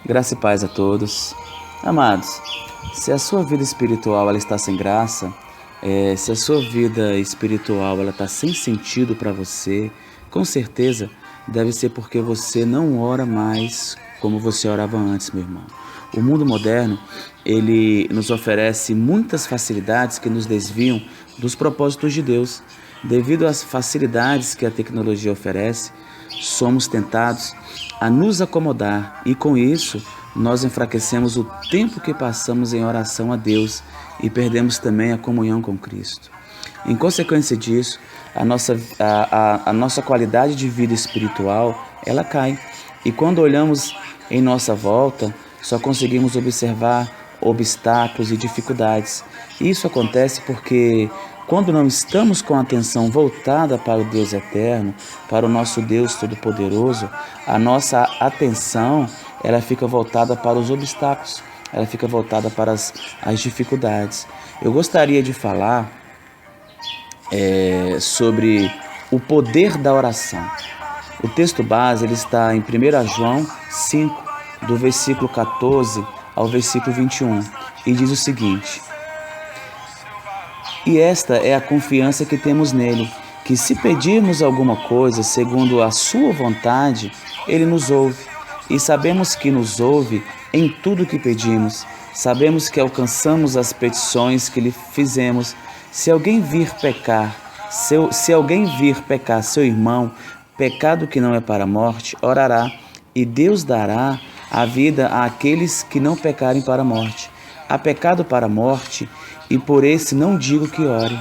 Graça e paz a todos. Amados, se a sua vida espiritual ela está sem graça, se a sua vida espiritual ela está sem sentido para você, com certeza deve ser porque você não ora mais como você orava antes, meu irmão. O mundo moderno, ele nos oferece muitas facilidades que nos desviam dos propósitos de Deus. Devido às facilidades que a tecnologia oferece, somos tentados a nos acomodar e com isso nós enfraquecemos o tempo que passamos em oração a Deus e perdemos também a comunhão com Cristo. Em consequência disso, a nossa qualidade de vida espiritual ela cai e quando olhamos em nossa volta só conseguimos observar obstáculos e dificuldades. Isso acontece porque quando não estamos com a atenção voltada para o Deus eterno, para o nosso Deus Todo-Poderoso, a nossa atenção ela fica voltada para os obstáculos, ela fica voltada para as dificuldades. Eu gostaria de falar sobre o poder da oração. O texto base ele está em 1 João 5, do versículo 14 ao versículo 21, e diz o seguinte: E esta é a confiança que temos nele, que se pedirmos alguma coisa segundo a sua vontade, ele nos ouve. E sabemos que nos ouve em tudo que pedimos. Sabemos que alcançamos as petições que lhe fizemos. Se alguém vir pecar seu irmão, pecado que não é para a morte, orará, e Deus dará a vida àqueles que não pecarem para a morte. Há pecado para a morte, e por esse não digo que ore.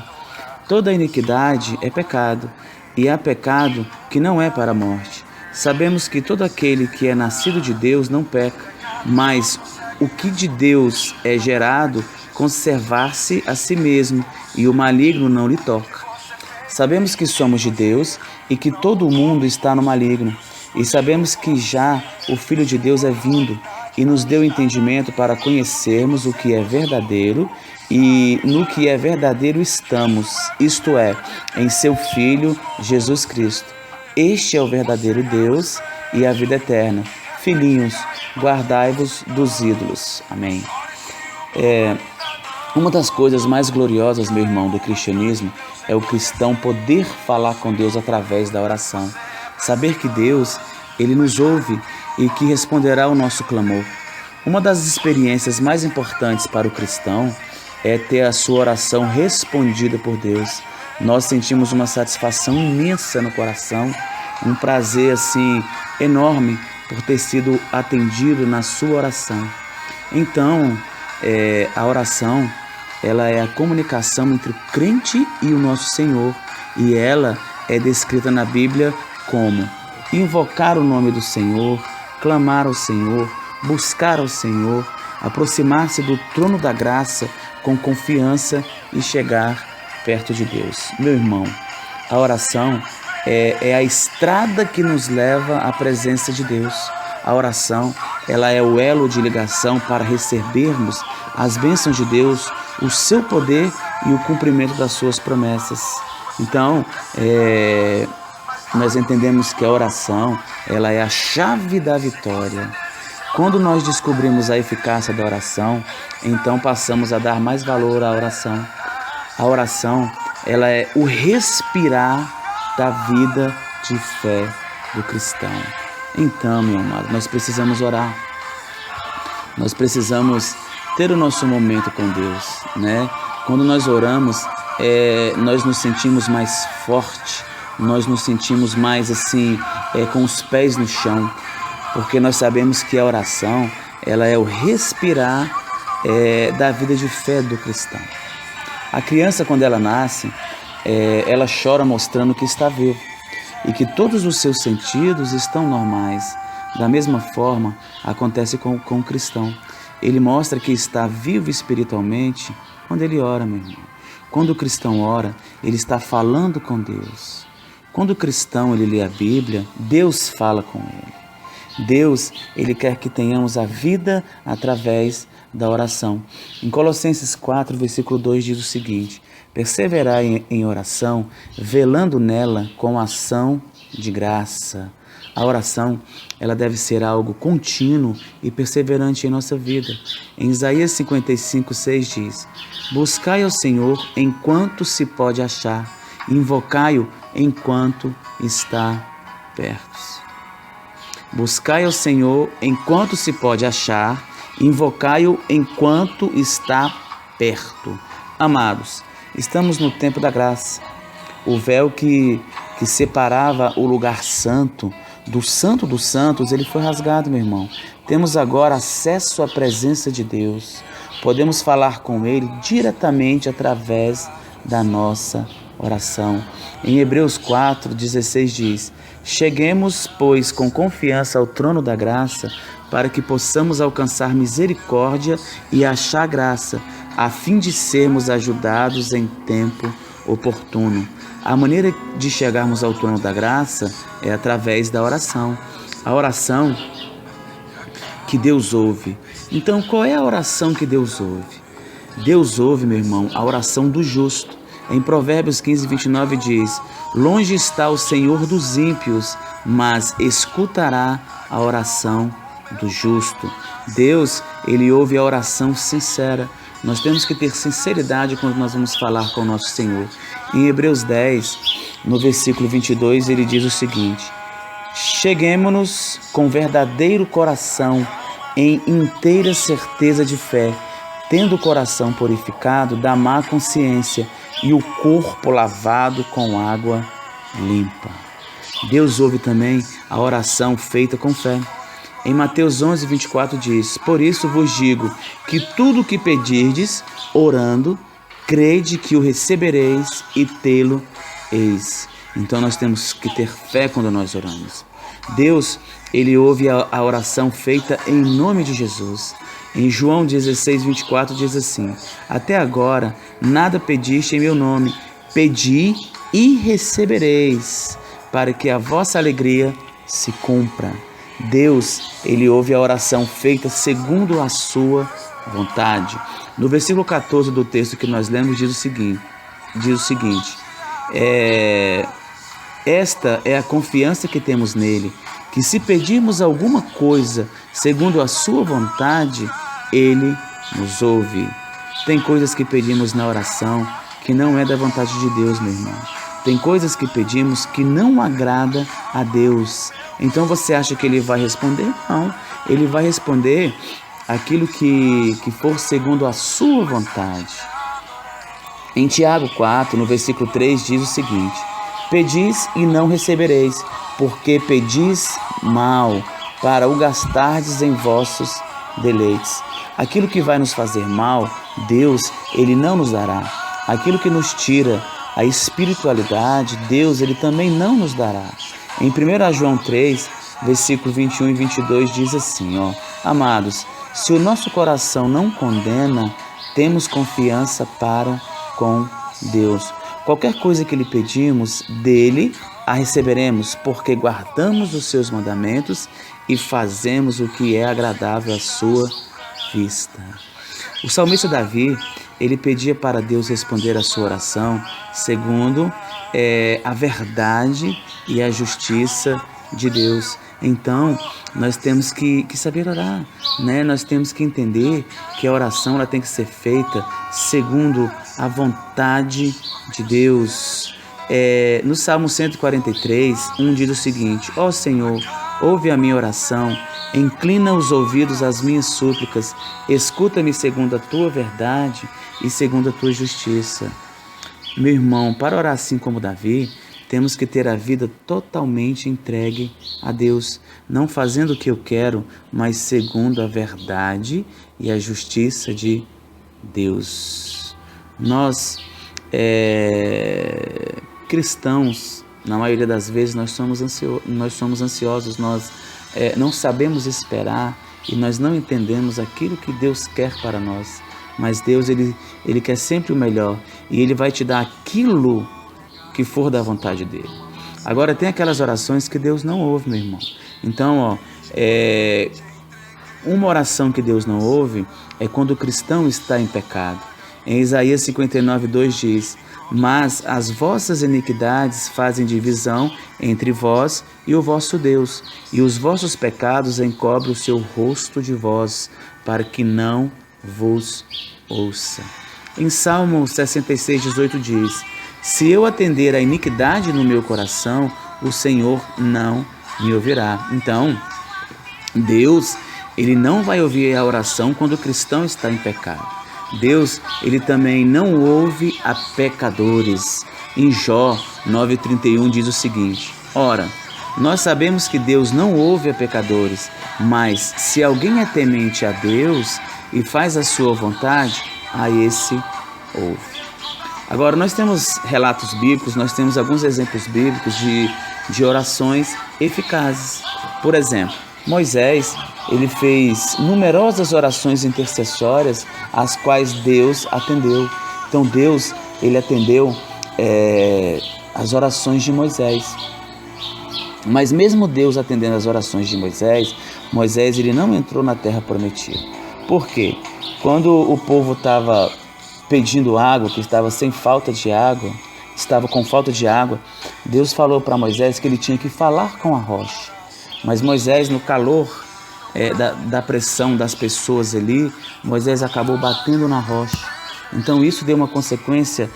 Toda iniquidade é pecado, e há pecado que não é para a morte. Sabemos que todo aquele que é nascido de Deus não peca, mas o que de Deus é gerado, conservar-se a si mesmo, e o maligno não lhe toca. Sabemos que somos de Deus e que todo o mundo está no maligno. E sabemos que já o Filho de Deus é vindo e nos deu entendimento para conhecermos o que é verdadeiro e no que é verdadeiro estamos, isto é, em seu Filho Jesus Cristo. Este é o verdadeiro Deus e a vida eterna. Filhinhos, guardai-vos dos ídolos. Amém. Uma das coisas mais gloriosas, meu irmão, do cristianismo é o cristão poder falar com Deus através da oração. Saber que Deus, Ele nos ouve e que responderá ao nosso clamor. Uma das experiências mais importantes para o cristão é ter a sua oração respondida por Deus. Nós sentimos uma satisfação imensa no coração, um prazer assim enorme por ter sido atendido na sua oração. Então, a oração ela é a comunicação entre o crente e o nosso Senhor, e ela é descrita na Bíblia como invocar o nome do Senhor, clamar ao Senhor, buscar ao Senhor, aproximar-se do trono da graça com confiança e chegar perto de Deus. Meu irmão, a oração é a estrada que nos leva à presença de Deus. A oração, ela é o elo de ligação para recebermos as bênçãos de Deus, o seu poder e o cumprimento das suas promessas. Então, nós entendemos que a oração, ela é a chave da vitória. Quando nós descobrimos a eficácia da oração, então passamos a dar mais valor à oração. A oração, ela é o respirar da vida de fé do cristão. Então, meu amado, nós precisamos orar. Nós precisamos ter o nosso momento com Deus, né? Quando nós oramos, nós nos sentimos mais fortes, nós nos sentimos mais assim, com os pés no chão, porque nós sabemos que a oração, ela é o respirar da vida de fé do cristão. A criança, quando ela nasce, ela chora mostrando que está viva e que todos os seus sentidos estão normais. Da mesma forma, acontece com o cristão. Ele mostra que está vivo espiritualmente quando ele ora, meu irmão. Quando o cristão ora, ele está falando com Deus. Quando o cristão ele lê a Bíblia, Deus fala com ele. Deus, ele quer que tenhamos a vida através da oração. Em Colossenses 4, versículo 2 diz o seguinte: perseverai em oração, velando nela com ação de graça. A oração, ela deve ser algo contínuo e perseverante em nossa vida. Em Isaías 55:6 diz: buscai ao Senhor enquanto se pode achar, invocai-o enquanto está perto. Buscai ao Senhor enquanto se pode achar, invocai-o enquanto está perto. Amados, estamos no tempo da graça. O véu que separava o lugar santo dos santos, ele foi rasgado, meu irmão. Temos agora acesso à presença de Deus. Podemos falar com Ele diretamente através da nossa oração. Em Hebreus 4:16 diz: cheguemos, pois, com confiança ao trono da graça, para que possamos alcançar misericórdia e achar graça, a fim de sermos ajudados em tempo oportuno. A maneira de chegarmos ao trono da graça é através da oração. A oração que Deus ouve. Então, qual é a oração que Deus ouve? Deus ouve, meu irmão, a oração do justo. Em Provérbios 15:29 diz: longe está o Senhor dos ímpios, mas escutará a oração do justo. Deus, ele ouve a oração sincera. Nós temos que ter sinceridade quando nós vamos falar com o nosso Senhor. Em Hebreus 10, no versículo 22, ele diz o seguinte: cheguemo-nos com verdadeiro coração, em inteira certeza de fé, tendo o coração purificado da má consciência e o corpo lavado com água limpa. Deus ouve também a oração feita com fé. Em Mateus 11:24 diz: por isso vos digo que tudo o que pedirdes, orando, crede que o recebereis e tê-lo eis. Então nós temos que ter fé quando nós oramos. Deus, ele ouve a oração feita em nome de Jesus. Em João 16:24 diz assim: até agora nada pediste em meu nome, pedi e recebereis, para que a vossa alegria se cumpra. Deus, ele ouve a oração feita segundo a sua vontade. No versículo 14 do texto que nós lemos diz o seguinte: esta é a confiança que temos nele, que se pedirmos alguma coisa segundo a sua vontade, ele nos ouve. Tem coisas que pedimos na oração que não é da vontade de Deus, meu irmão. Tem coisas que pedimos que não agrada a Deus. Então você acha que ele vai responder? Não. Ele vai responder aquilo que for segundo a sua vontade. Em Tiago 4, no versículo 3, diz o seguinte: pedis e não recebereis, porque pedis mal, para o gastardes em vossos deleites. Aquilo que vai nos fazer mal, Deus, ele não nos dará. Aquilo que nos tira a espiritualidade, Deus, ele também não nos dará. Em 1 João 3, versículo 21 e 22 diz assim, amados, se o nosso coração não condena, temos confiança para com Deus. Qualquer coisa que lhe pedimos, dele a receberemos, porque guardamos os seus mandamentos e fazemos o que é agradável à sua vista. O salmista Davi, ele pedia para Deus responder a sua oração segundo a verdade e a justiça de Deus. Então, nós temos que saber orar, né? Nós temos que entender que a oração ela tem que ser feita segundo a vontade de Deus. No Salmo 143, diz o seguinte: ó Senhor, ouve a minha oração, inclina os ouvidos às minhas súplicas, escuta-me segundo a tua verdade e segundo a tua justiça. Meu irmão, para orar assim como Davi, temos que ter a vida totalmente entregue a Deus, não fazendo o que eu quero, mas segundo a verdade e a justiça de Deus. Nós, cristãos, na maioria das vezes, nós somos ansiosos, nós não sabemos esperar e nós não entendemos aquilo que Deus quer para nós. Mas Deus, ele quer sempre o melhor e Ele vai te dar aquilo que for da vontade dEle. Agora, tem aquelas orações que Deus não ouve, meu irmão. Então, uma oração que Deus não ouve é quando o cristão está em pecado. Em Isaías 59:2 diz: mas as vossas iniquidades fazem divisão entre vós e o vosso Deus, e os vossos pecados encobrem o seu rosto de vós, para que não vos ouça. Em Salmo 66:18 diz: se eu atender à iniquidade no meu coração, o Senhor não me ouvirá. Então, Deus, Ele não vai ouvir a oração quando o cristão está em pecado. Deus, Ele também não ouve a pecadores. Em Jó 9:31 diz o seguinte: ora, nós sabemos que Deus não ouve a pecadores, mas se alguém é temente a Deus e faz a sua vontade, a esse ouve. Agora, nós temos relatos bíblicos, nós temos alguns exemplos bíblicos de orações eficazes. Por exemplo, Moisés, ele fez numerosas orações intercessórias, às quais Deus atendeu. Então, Deus, ele atendeu as orações de Moisés. Mas mesmo Deus atendendo as orações de Moisés, Moisés ele não entrou na terra prometida. Por quê? Quando o povo estava pedindo água, que estava sem falta de água, estava com falta de água, Deus falou para Moisés que ele tinha que falar com a rocha. Mas Moisés, no calor da pressão das pessoas ali, Moisés acabou batendo na rocha. Então isso deu uma consequência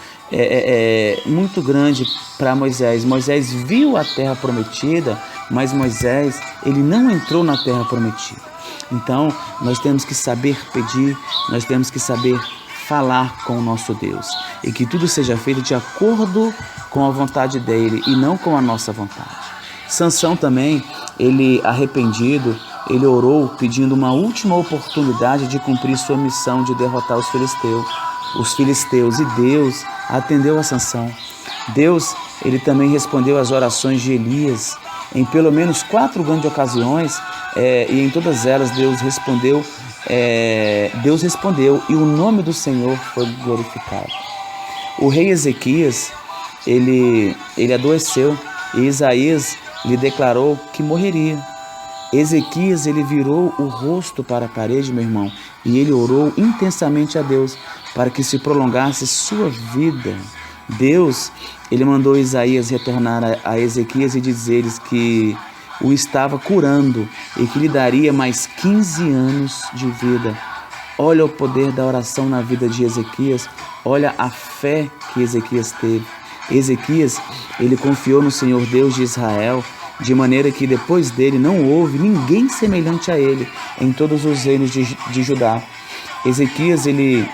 muito grande para Moisés. Moisés viu a terra prometida, mas Moisés ele não entrou na terra prometida. Então nós temos que saber pedir, nós temos que saber falar com o nosso Deus, e que tudo seja feito de acordo com a vontade dele e não com a nossa vontade. Sansão também, ele arrependido, ele orou pedindo uma última oportunidade de cumprir sua missão de derrotar os filisteus, e Deus atendeu a Sansão. Deus, ele também respondeu às orações de Elias em pelo menos 4 grandes ocasiões, e em todas elas Deus respondeu e o nome do Senhor foi glorificado. O rei Ezequias, ele adoeceu, e Isaías lhe declarou que morreria. Ezequias, ele virou o rosto para a parede, meu irmão, e ele orou intensamente a Deus para que se prolongasse sua vida. Deus, ele mandou Isaías retornar a Ezequias e dizer-lhes que o estava curando e que lhe daria mais 15 anos de vida. Olha o poder da oração na vida de Ezequias, olha a fé que Ezequias teve. Ezequias, ele confiou no Senhor Deus de Israel, de maneira que depois dele não houve ninguém semelhante a ele em todos os reinos de Judá. Ezequias, ele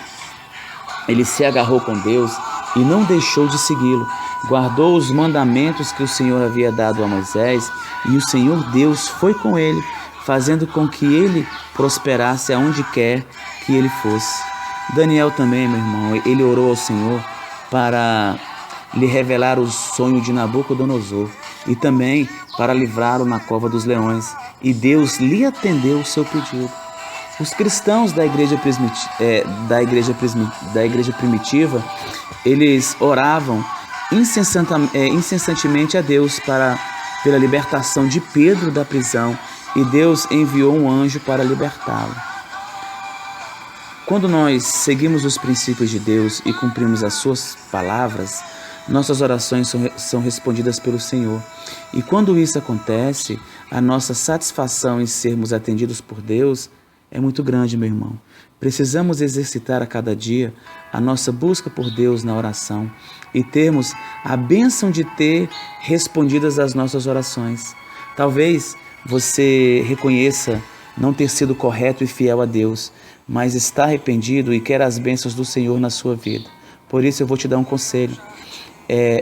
se agarrou com Deus e não deixou de segui-lo. Guardou os mandamentos que o Senhor havia dado a Moisés, e o Senhor Deus foi com ele, fazendo com que ele prosperasse aonde quer que ele fosse. Daniel também, meu irmão, ele orou ao Senhor para lhe revelar o sonho de Nabucodonosor e também para livrá-lo na cova dos leões, e Deus lhe atendeu o seu pedido. Os cristãos da igreja primitiva, eles oravam incessantemente a Deus pela libertação de Pedro da prisão, e Deus enviou um anjo para libertá-lo. Quando nós seguimos os princípios de Deus e cumprimos as suas palavras, nossas orações são respondidas pelo Senhor. E quando isso acontece, a nossa satisfação em sermos atendidos por Deus é muito grande, meu irmão. Precisamos exercitar a cada dia a nossa busca por Deus na oração e termos a bênção de ter respondidas as nossas orações. Talvez você reconheça não ter sido correto e fiel a Deus, mas está arrependido e quer as bênçãos do Senhor na sua vida. Por isso eu vou te dar um conselho.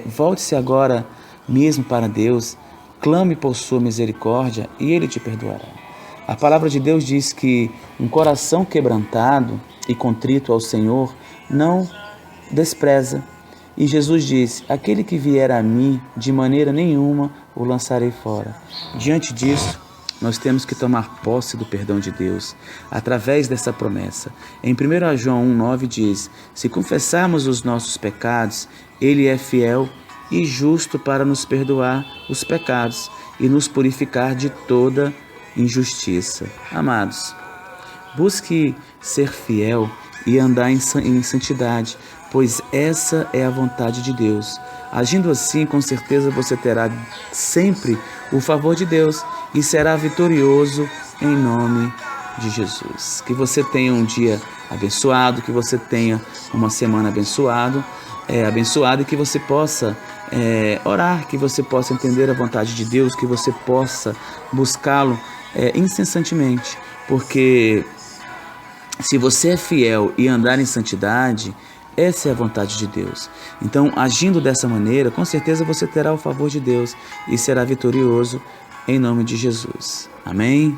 Volte-se agora mesmo para Deus, clame por sua misericórdia e Ele te perdoará. A palavra de Deus diz que um coração quebrantado e contrito ao Senhor não despreza. E Jesus disse: aquele que vier a mim, de maneira nenhuma o lançarei fora. Diante disso, nós temos que tomar posse do perdão de Deus, através dessa promessa. Em 1 João 1,9 diz: se confessarmos os nossos pecados, Ele é fiel e justo para nos perdoar os pecados e nos purificar de toda injustiça. Amados, busque ser fiel e andar em santidade, pois essa é a vontade de Deus. Agindo assim, com certeza você terá sempre o favor de Deus e será vitorioso em nome de Jesus. Que você tenha um dia abençoado, que você tenha uma semana abençoada e que você possa orar, que você possa entender a vontade de Deus, que você possa buscá-lo incessantemente, porque se você é fiel e andar em santidade, essa é a vontade de Deus. Então, agindo dessa maneira, com certeza você terá o favor de Deus e será vitorioso em nome de Jesus. Amém?